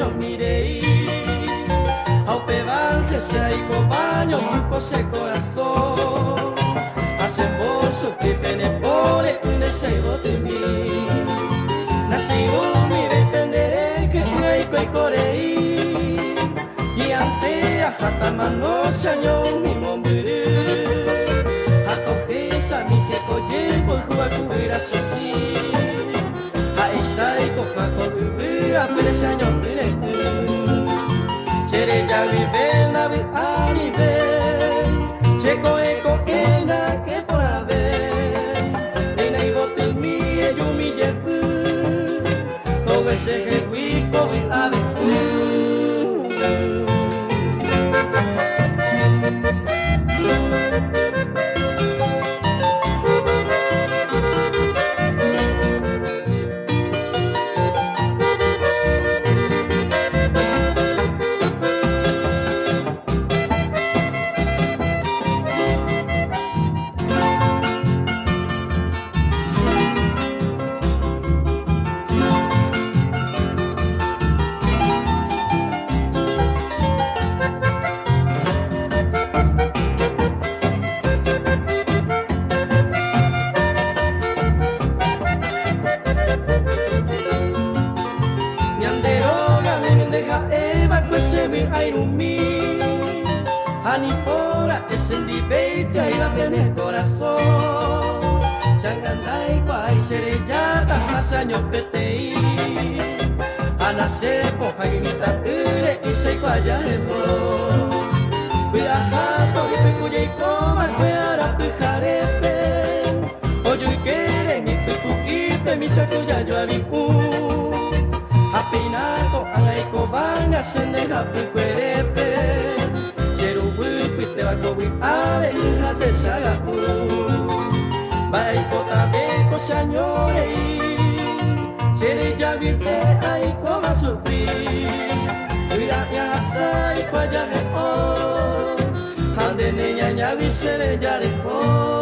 yo miré. Ao pevar que se hay cobaño, tu se corazón. Hacen bolso que tiene pole, le seigo de mí. Nacido mi dependeré que traigo y corei. Y ante a jatamano se añó mi mombre. A toqueza mi que coye por jugar cubrir sosi. A esa y coja cubrir a tres años de Chere ya vive la vi a nivel. Checo eco que na que por haber. Nena y bote mi yo mi jefe. Todo ese que rico y a ver. Anipora es el dibeita y la pena el corazón. Changandai guay serellata más años petei. Anase poja y ture y se guaya hemo. Viajato y pecuya y coma cuera pijarepe. Oyo y quere mi pecuquite mi sacuya yo abicu. Apinaco angaiko banga sendeja picuerepe. Te va a cubrir a ver la tercera vai cota beco señores seré ya vive ahí como a sufrir mira ya sai cuaya de oh ande niña ya vi seré ya de oh